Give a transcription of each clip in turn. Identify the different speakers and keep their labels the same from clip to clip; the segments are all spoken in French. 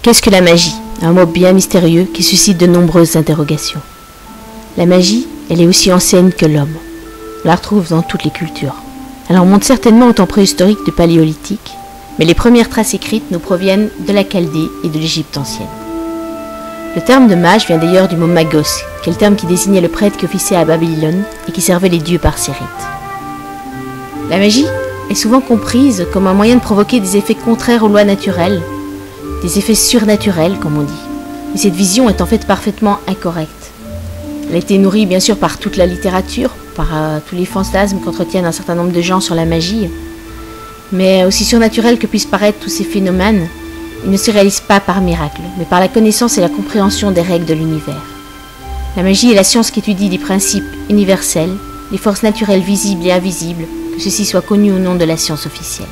Speaker 1: Qu'est-ce que la magie? Un mot bien mystérieux qui suscite de nombreuses interrogations. La magie, elle est aussi ancienne que l'homme. On la retrouve dans toutes les cultures. Elle remonte certainement au temps préhistorique du Paléolithique, mais les premières traces écrites nous proviennent de la Chaldée et de l'Égypte ancienne. Le terme de mage vient d'ailleurs du mot magos, qui est le terme qui désignait le prêtre qui officiait à Babylone et qui servait les dieux par ses rites. La magie est souvent comprise comme un moyen de provoquer des effets contraires aux lois naturelles, des effets surnaturels comme on dit. Mais cette vision est en fait parfaitement incorrecte. Elle a été nourrie bien sûr par toute la littérature, par tous les fantasmes qu'entretiennent un certain nombre de gens sur la magie, mais aussi surnaturel que puissent paraître tous ces phénomènes, ils ne se réalisent pas par miracle, mais par la connaissance et la compréhension des règles de l'univers. La magie est la science qui étudie des principes universels, les forces naturelles visibles et invisibles, que ceci soit connu ou non de la science officielle.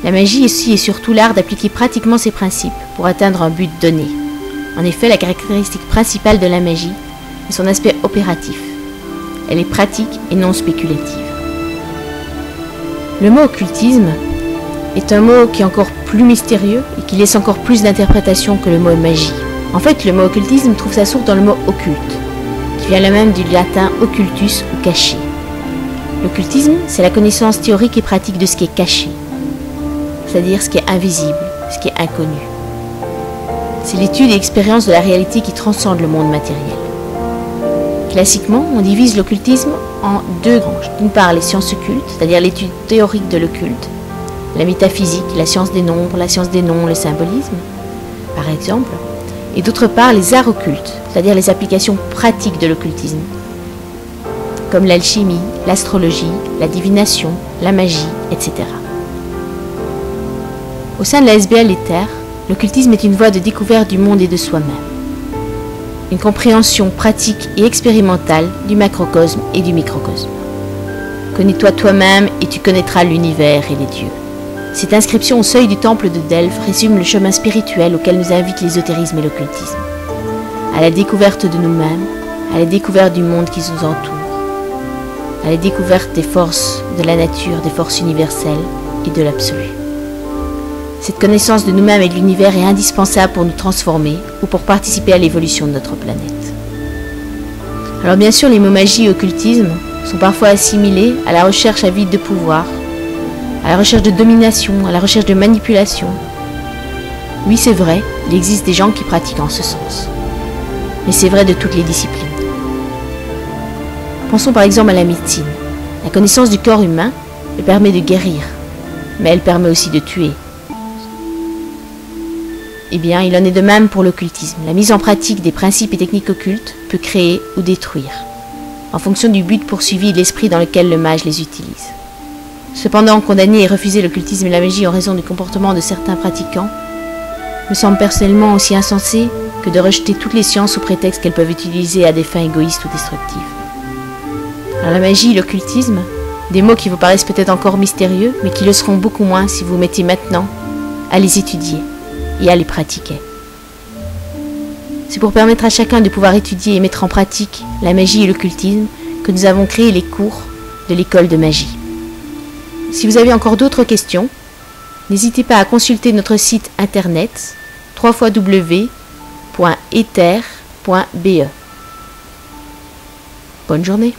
Speaker 1: La magie aussi et surtout l'art d'appliquer pratiquement ces principes pour atteindre un but donné. En effet, la caractéristique principale de la magie est son aspect opératif. Elle est pratique et non spéculative. Le mot occultisme est un mot qui est encore plus mystérieux et qui laisse encore plus d'interprétation que le mot magie. En fait, le mot occultisme trouve sa source dans le mot occulte, qui vient là même du latin occultus ou caché. L'occultisme, c'est la connaissance théorique et pratique de ce qui est caché, c'est-à-dire ce qui est invisible, ce qui est inconnu. C'est l'étude et l'expérience de la réalité qui transcende le monde matériel. Classiquement, on divise l'occultisme en deux branches. D'une part, les sciences occultes, c'est-à-dire l'étude théorique de l'occulte, la métaphysique, la science des nombres, la science des noms, le symbolisme, par exemple. Et d'autre part, les arts occultes, c'est-à-dire les applications pratiques de l'occultisme, comme l'alchimie, l'astrologie, la divination, la magie, etc. Au sein de la SBL Éther, l'occultisme est une voie de découverte du monde et de soi-même. Une compréhension pratique et expérimentale du macrocosme et du microcosme. Connais-toi toi-même et tu connaîtras l'univers et les dieux. Cette inscription au seuil du temple de Delphes résume le chemin spirituel auquel nous invitent l'ésotérisme et l'occultisme. À la découverte de nous-mêmes, à la découverte du monde qui nous entoure, à la découverte des forces de la nature, des forces universelles et de l'absolu. Cette connaissance de nous-mêmes et de l'univers est indispensable pour nous transformer ou pour participer à l'évolution de notre planète. Alors bien sûr, les mots magie et occultisme sont parfois assimilés à la recherche avide de pouvoir, à la recherche de domination, à la recherche de manipulation. Oui, c'est vrai, il existe des gens qui pratiquent en ce sens. Mais c'est vrai de toutes les disciplines. Pensons par exemple à la médecine. La connaissance du corps humain elle permet de guérir, mais elle permet aussi de tuer. Eh bien, il en est de même pour l'occultisme. La mise en pratique des principes et techniques occultes peut créer ou détruire, en fonction du but poursuivi et de l'esprit dans lequel le mage les utilise. Cependant, condamner et refuser l'occultisme et la magie en raison du comportement de certains pratiquants me semble personnellement aussi insensé que de rejeter toutes les sciences sous prétexte qu'elles peuvent utiliser à des fins égoïstes ou destructives. Alors la magie et l'occultisme, des mots qui vous paraissent peut-être encore mystérieux, mais qui le seront beaucoup moins si vous vous mettez maintenant à les étudier et à les pratiquer. C'est pour permettre à chacun de pouvoir étudier et mettre en pratique la magie et l'occultisme que nous avons créé les cours de l'école de magie. Si vous avez encore d'autres questions, n'hésitez pas à consulter notre site internet www.ether.be. Bonne journée.